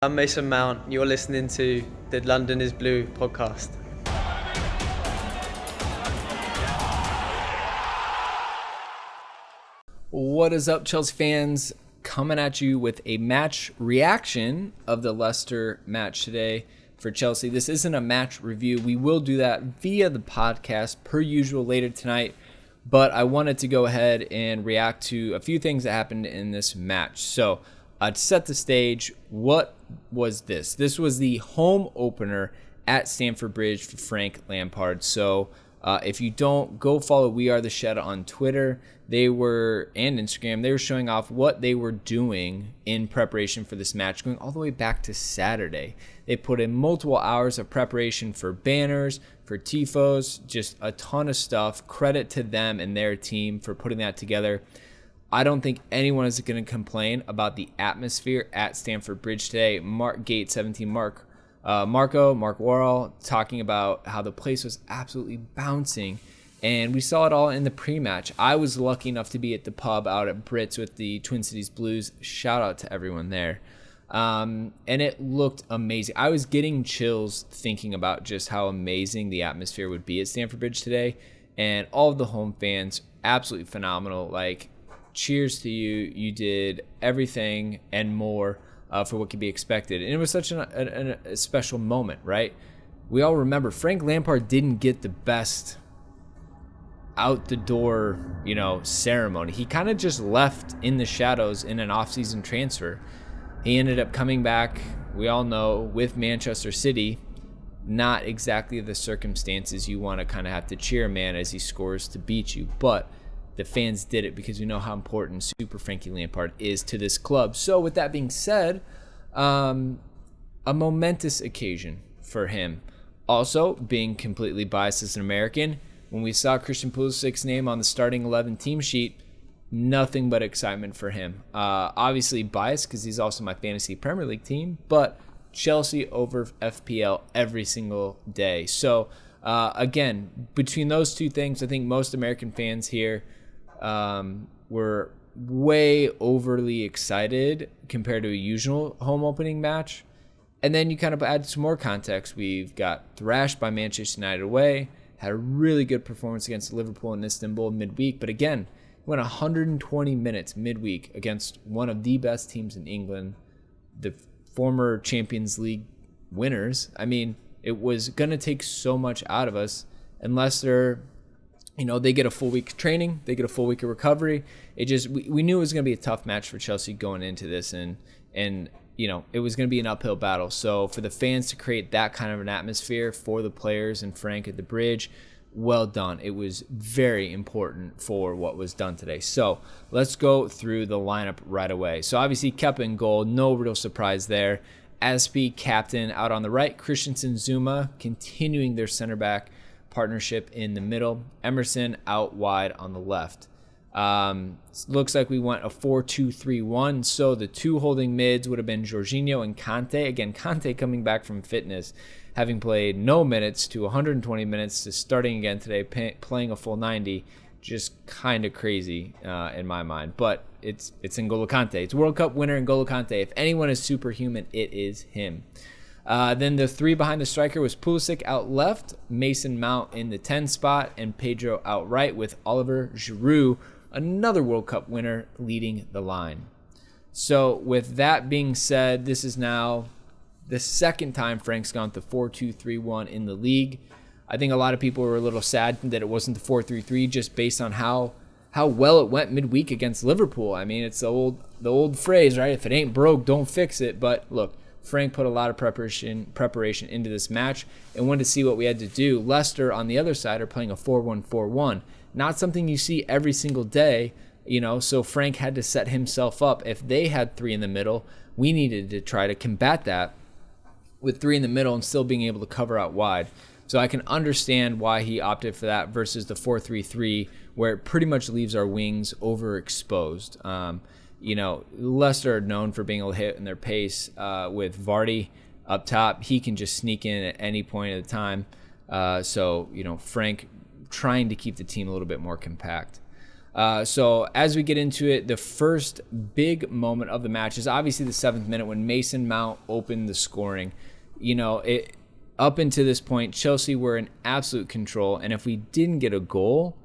I'm Mason Mount. You're listening to the London is Blue podcast. What is up, Chelsea fans? Coming at you with a match reaction of the Leicester match today for Chelsea. This isn't a match review. We will do that via the podcast per usual later tonight, but I wanted to go ahead and react to a few things that happened in this match. So, to set the stage, what was this? This was the home opener at Stamford Bridge for Frank Lampard. So if you don't, go follow We Are The Shed on Twitter. And Instagram. They were showing off what they were doing in preparation for this match, going all the way back to Saturday. They put in multiple hours of preparation for banners, for tifos, just a ton of stuff. Credit to them and their team for putting that together. I don't think anyone is going to complain about the atmosphere at Stamford Bridge today. Mark Worrell talking about how the place was absolutely bouncing, and we saw it all in the pre-match. I was lucky enough to be at the pub out at Brits with the Twin Cities Blues. Shout out to everyone there. And it looked amazing. I was getting chills thinking about just how amazing the atmosphere would be at Stamford Bridge today, and all of the home fans, absolutely phenomenal. Like, cheers to you. You did everything and more for what could be expected. And it was such a special moment, right? We all remember Frank Lampard didn't get the best out the door, ceremony. He kind of just left in the shadows in an off-season transfer. He ended up coming back, we all know, with Manchester City. Not exactly the circumstances you want to kind of have to cheer a man as he scores to beat you, but the fans did it because we know how important Super Frankie Lampard is to this club. So with that being said, a momentous occasion for him. Also, being completely biased as an American, when we saw Christian Pulisic's name on the starting 11 team sheet, nothing but excitement for him. Obviously biased because he's also my fantasy Premier League team, but Chelsea over FPL every single day. So again, between those two things, I think most American fans here were way overly excited compared to a usual home opening match. And then you kind of add some more context. We've got thrashed by Manchester United away, had a really good performance against Liverpool in Istanbul midweek, but again, went 120 minutes midweek against one of the best teams in England, the former Champions League winners. I mean, it was going to take so much out of us, and Leicester, they get a full week of training, they get a full week of recovery. We knew it was going to be a tough match for Chelsea going into this, and it was going to be an uphill battle. So for the fans to create that kind of an atmosphere for the players and Frank at the Bridge, well done. It was very important for what was done today. So let's go through the lineup right away. So obviously Kepa in goal, no real surprise there. Aspi captain out on the right, Christensen, Zuma continuing their center back partnership in the middle, Emerson out wide on the left. Looks like we went a 4-2-3-1, so the two holding mids would have been Jorginho and Kante. Again, Kante coming back from fitness, having played no minutes to 120 minutes to starting again today, playing a full 90. Just kind of crazy in my mind, but it's N'Golo Kante. It's World Cup winner N'Golo Kante. If anyone is superhuman, it is him. Then the three behind the striker was Pulisic out left, Mason Mount in the 10 spot, and Pedro out right, with Oliver Giroud, another World Cup winner, leading the line. So with that being said, this is now the second time Frank's gone to 4-2-3-1 in the league. I think a lot of people were a little sad that it wasn't the 4-3-3 just based on how well it went midweek against Liverpool. I mean, it's the old phrase, right? If it ain't broke, don't fix it. But look, Frank put a lot of preparation into this match and wanted to see what we had to do. Leicester, on the other side, are playing a 4-1-4-1. Not something you see every single day, so Frank had to set himself up. If they had three in the middle, we needed to try to combat that with three in the middle and still being able to cover out wide. So I can understand why he opted for that versus the 4-3-3, where it pretty much leaves our wings overexposed. Leicester are known for being able to hit in their pace with Vardy up top. He can just sneak in at any point of the time. So Frank trying to keep the team a little bit more compact. So as we get into it, the first big moment of the match is obviously the 7th minute when Mason Mount opened the scoring. Up until this point, Chelsea were in absolute control, and if we didn't get a goal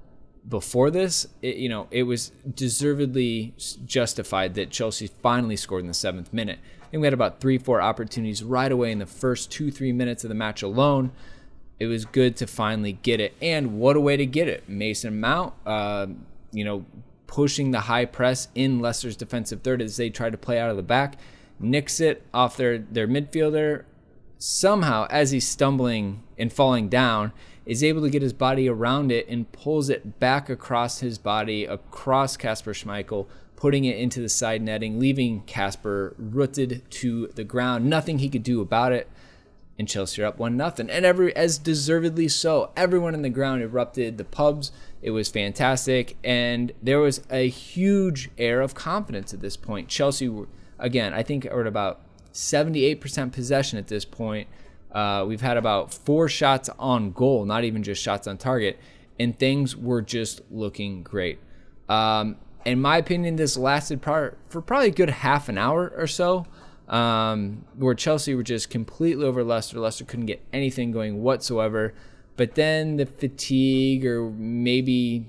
before this, it was deservedly justified that Chelsea finally scored in the 7th minute. I think we had about 3-4 opportunities right away in the first 2-3 minutes of the match alone. It was good to finally get it, and what a way to get it. Mason Mount, pushing the high press in Leicester's defensive third as they tried to play out of the back, nicks it off their midfielder. Somehow, as he's stumbling and falling down, is able to get his body around it and pulls it back across his body, across Kasper Schmeichel, putting it into the side netting, leaving Kasper rooted to the ground. Nothing he could do about it. And Chelsea are up 1-0. And as deservedly so, everyone in the ground erupted. The pubs, it was fantastic. And there was a huge air of confidence at this point. Chelsea, again, I think are at about 78% possession at this point. We've had about 4 shots on goal, not even just shots on target, and things were just looking great. In my opinion, this lasted for probably a good half an hour or so, where Chelsea were just completely over Leicester. Leicester couldn't get anything going whatsoever. But then the fatigue, or maybe,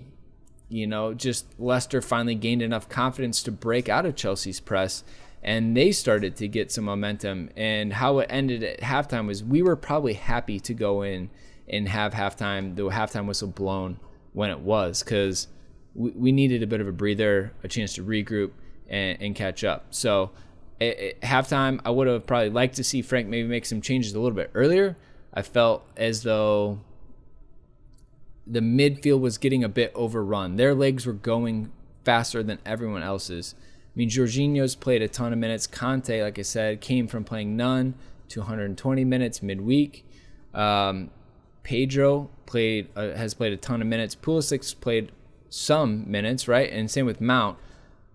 just Leicester finally gained enough confidence to break out of Chelsea's press, and they started to get some momentum. And how it ended at halftime was we were probably happy to go in and have the halftime whistle blown when it was, because we needed a bit of a breather, a chance to regroup and catch up. So at halftime, I would have probably liked to see Frank maybe make some changes a little bit earlier. I felt as though the midfield was getting a bit overrun. Their legs were going faster than everyone else's. I mean, Jorginho's played a ton of minutes. Conte, like I said, came from playing none to 120 minutes midweek. Pedro has played a ton of minutes. Pulisic played some minutes, right? And same with Mount.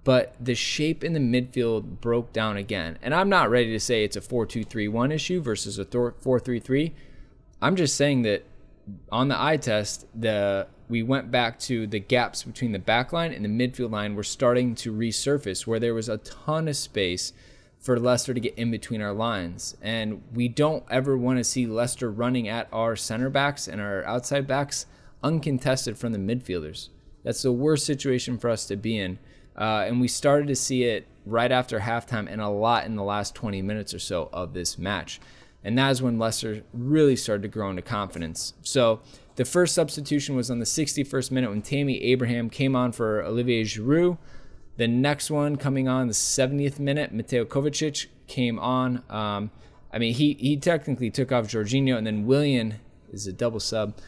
But the shape in the midfield broke down again. And I'm not ready to say it's a 4-2-3-1 issue versus a 4-3-3. I'm just saying that on the eye test, we went back to the gaps between the back line and the midfield line were starting to resurface, where there was a ton of space for Leicester to get in between our lines. And we don't ever want to see Leicester running at our center backs and our outside backs uncontested from the midfielders. That's the worst situation for us to be in. And we started to see it right after halftime and a lot in the last 20 minutes or so of this match. And that is when Leicester really started to grow into confidence. So the first substitution was on the 61st minute when Tammy Abraham came on for Olivier Giroud. The next one coming on the 70th minute, Mateo Kovacic came on. He technically took off Jorginho, and then Willian is a double sub,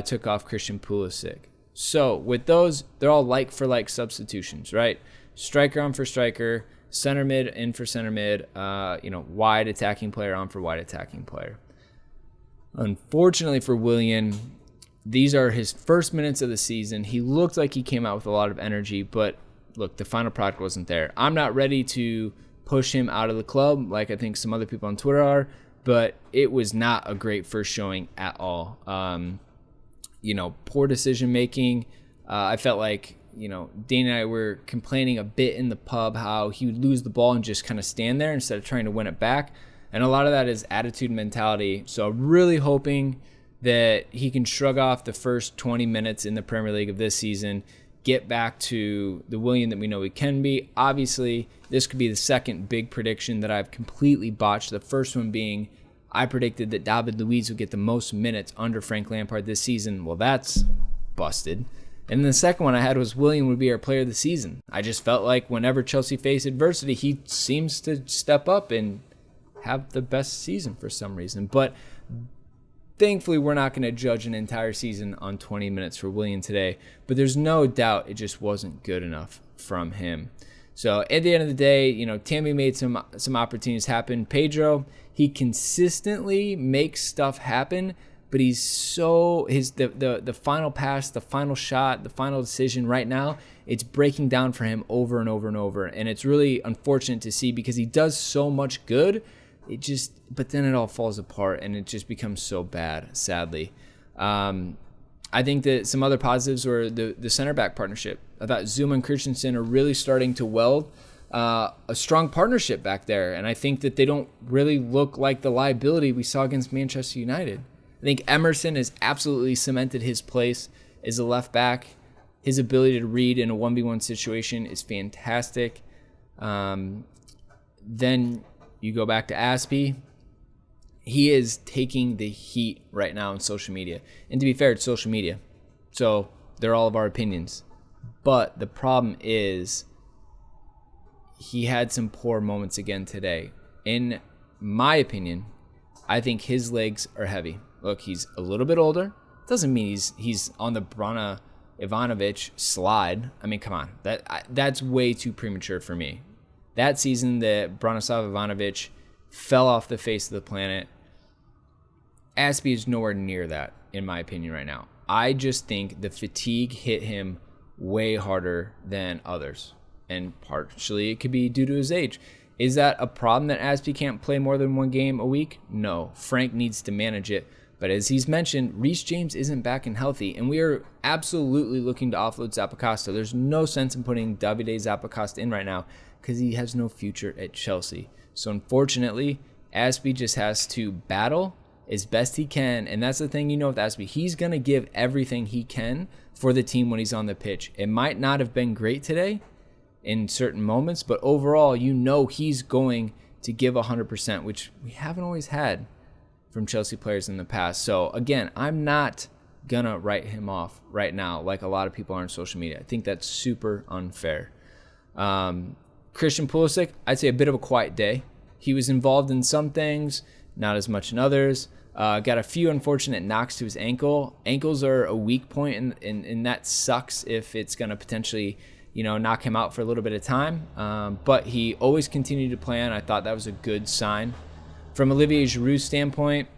took off Christian Pulisic. So with those, they're all like-for-like substitutions, right? Striker on for striker, center mid in for center mid, wide attacking player on for wide attacking player. Unfortunately for Willian, these are his first minutes of the season. He looked like he came out with a lot of energy, but look, the final product wasn't there. I'm not ready to push him out of the club like I think some other people on Twitter are, but it was not a great first showing at all. Poor decision making. I felt like, Dane and I were complaining a bit in the pub how he would lose the ball and just kind of stand there instead of trying to win it back. And a lot of that is attitude and mentality. So really hoping that he can shrug off the first 20 minutes in the Premier League of this season, get back to the Willian that we know he can be. Obviously, this could be the second big prediction that I've completely botched. The first one being I predicted that David Luiz would get the most minutes under Frank Lampard this season. Well, that's busted. And the second one I had was Willian would be our player of the season. I just felt like whenever Chelsea faced adversity, he seems to step up and have the best season for some reason. But thankfully, we're not going to judge an entire season on 20 minutes for Willian today. But there's no doubt it just wasn't good enough from him. So at the end of the day, Tammy made some opportunities happen. Pedro, he consistently makes stuff happen, but he's the final pass, the final shot, the final decision right now, it's breaking down for him over and over and over. And it's really unfortunate to see because he does so much good. But then it all falls apart and it just becomes so bad, sadly. I think that some other positives were the center back partnership. I thought Zuma and Christensen are really starting to weld a strong partnership back there. And I think that they don't really look like the liability we saw against Manchester United. I think Emerson has absolutely cemented his place as a left back. His ability to read in a 1v1 situation is fantastic. Then you go back to Aspie. He is taking the heat right now on social media. And to be fair, it's social media. So they're all of our opinions. But the problem is he had some poor moments again today. In my opinion, I think his legs are heavy. Look, he's a little bit older. Doesn't mean he's on the Brana Ivanovic slide. I mean, come on. That's way too premature for me. That season that Branislav Ivanovic fell off the face of the planet, Aspie is nowhere near that, in my opinion, right now. I just think the fatigue hit him way harder than others. And partially it could be due to his age. Is that a problem that Aspie can't play more than one game a week? No. Frank needs to manage it. But as he's mentioned, Reece James isn't back and healthy, and we are absolutely looking to offload Zappacosta. There's no sense in putting Davide Zappacosta in right now because he has no future at Chelsea. So unfortunately, Aspie just has to battle as best he can, and that's the thing with Aspie. He's going to give everything he can for the team when he's on the pitch. It might not have been great today in certain moments, but overall, he's going to give 100%, which we haven't always had from Chelsea players in the past. So again, I'm not gonna write him off right now like a lot of people are on social media. I think that's super unfair. Christian Pulisic, I'd say a bit of a quiet day. He was involved in some things, not as much in others. Got a few unfortunate knocks to his ankle. Ankles are a weak point, and that sucks if it's gonna potentially knock him out for a little bit of time. But he always continued to play on. I thought that was a good sign. From Olivier Giroud's standpoint,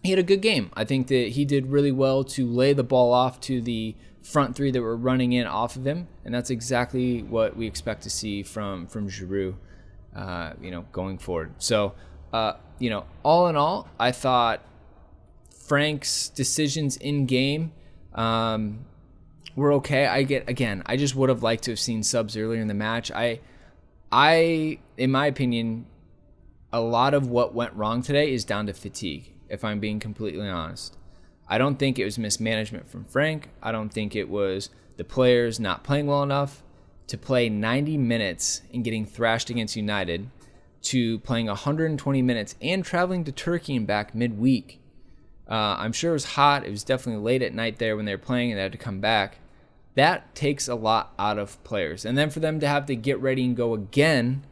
he had a good game. I think that he did really well to lay the ball off to the front three that were running in off of him, and that's exactly what we expect to see from Giroud, going forward. So, all in all, I thought Frank's decisions in game were okay. I just would have liked to have seen subs earlier in the match. I, in my opinion, a lot of what went wrong today is down to fatigue, if I'm being completely honest. I don't think it was mismanagement from Frank. I don't think it was the players not playing well enough to play 90 minutes and getting thrashed against United to playing 120 minutes and traveling to Turkey and back midweek. I'm sure it was hot. It was definitely late at night there when they were playing and they had to come back. That takes a lot out of players. And then for them to have to get ready and go again,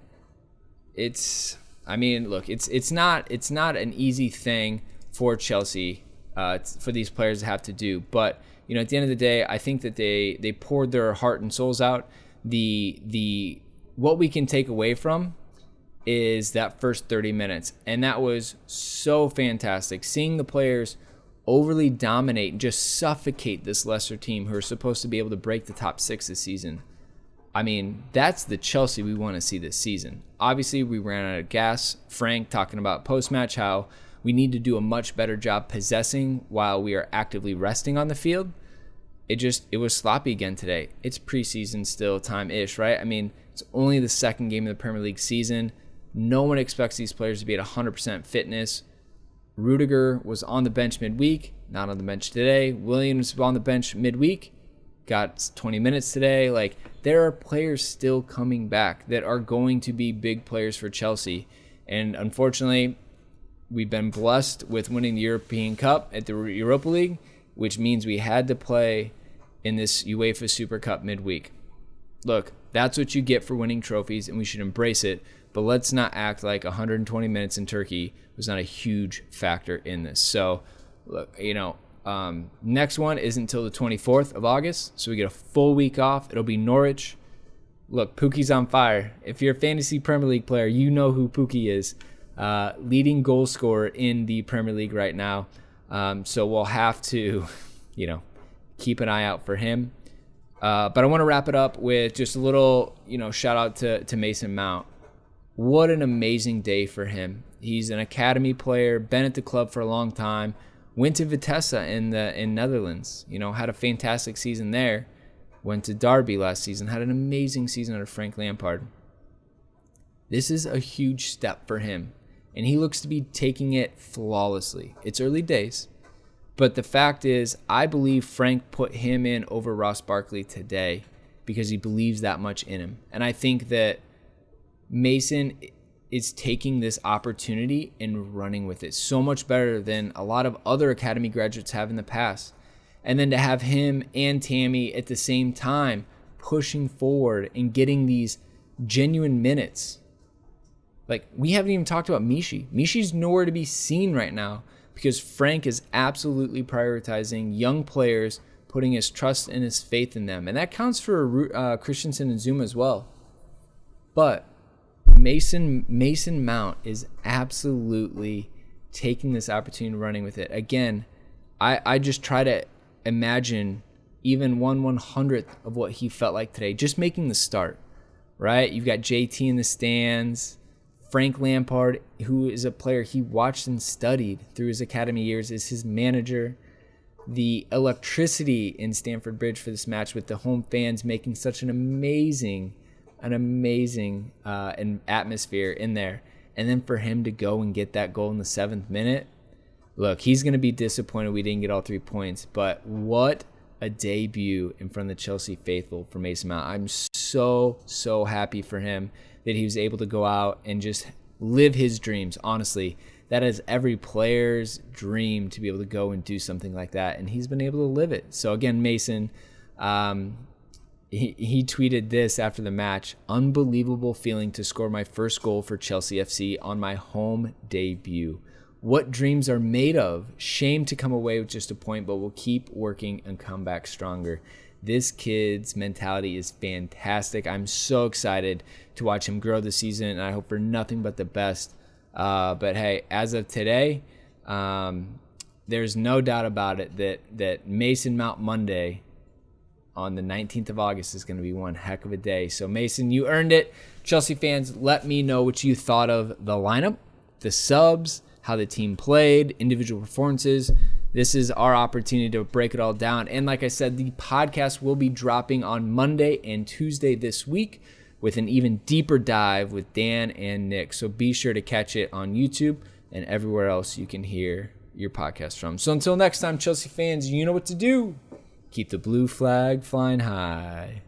it's not an easy thing for Chelsea, for these players to have to do. But at the end of the day, I think that they poured their heart and souls out. What we can take away from is that first 30 minutes, and that was so fantastic. Seeing the players overly dominate and just suffocate this Leicester team, who are supposed to be able to break the top 6 this season. I mean, that's the Chelsea we want to see this season. Obviously, we ran out of gas. Frank talking about post-match how we need to do a much better job possessing while we are actively resting on the field. It was sloppy again today. It's preseason still time-ish, right? I mean, it's only the second game of the Premier League season. No one expects these players to be at 100% fitness. Rudiger was on the bench midweek, not on the bench today. Williams was on the bench midweek, got 20 minutes today. Like, there are players still coming back that are going to be big players for Chelsea. And unfortunately, we've been blessed with winning the European Cup at the Europa League, which means we had to play in this UEFA Super Cup midweek. Look, that's what you get for winning trophies, and we should embrace it. But let's not act like 120 minutes in Turkey was not a huge factor in this. So, look, next one isn't until the 24th of August, so we get a full week off. It'll be Norwich. Look, Pookie's on fire. If you're a fantasy Premier League player, you know who Pookie is. Leading goal scorer in the Premier League right now. So we'll have to, keep an eye out for him. But I want to wrap it up with just a little, shout out to Mason Mount. What an amazing day for him. He's an academy player, been at the club for a long time, Went to Vitesse in Netherlands. Had a fantastic season there. Went to Derby last season. Had an amazing season under Frank Lampard. This is a huge step for him, and he looks to be taking it flawlessly. It's early days, but the fact is, I believe Frank put him in over Ross Barkley today because he believes that much in him. And I think that Mason is taking this opportunity and running with it so much better than a lot of other academy graduates have in the past. And then to have him and Tammy at the same time pushing forward and getting these genuine minutes. Like, we haven't even talked about Mishi. Mishi's nowhere to be seen right now because Frank is absolutely prioritizing young players, putting his trust and his faith in them. And that counts for Christensen and Zuma as well. But Mason Mount is absolutely taking this opportunity and running with it. Again, I just try to imagine even 1/100th of what he felt like today, just making the start, right? You've got JT in the stands. Frank Lampard, who is a player he watched and studied through his academy years, is his manager. The electricity in Stamford Bridge for this match with the home fans making such an amazing atmosphere in there. And then for him to go and get that goal in the 7th minute, look, he's going to be disappointed we didn't get all 3 points, but what a debut in front of the Chelsea faithful for Mason Mount. I'm so happy for him that he was able to go out and just live his dreams. Honestly, that is every player's dream to be able to go and do something like that, and he's been able to live it. So again, Mason, he tweeted this after the match: "Unbelievable feeling to score my first goal for Chelsea FC on my home debut. What dreams are made of. Shame to come away with just a point, but we'll keep working and come back stronger." This kid's mentality is fantastic. I'm so excited to watch him grow this season, and I hope for nothing but the best. But hey, as of today, there's no doubt about it that Mason Mount Monday on the 19th of August is going to be one heck of a day. So Mason, you earned it. Chelsea fans, let me know what you thought of the lineup, the subs, how the team played, individual performances. This is our opportunity to break it all down. And like I said, the podcast will be dropping on Monday and Tuesday this week with an even deeper dive with Dan and Nick. So be sure to catch it on YouTube and everywhere else you can hear your podcast from. So until next time, Chelsea fans, you know what to do. Keep the blue flag flying high.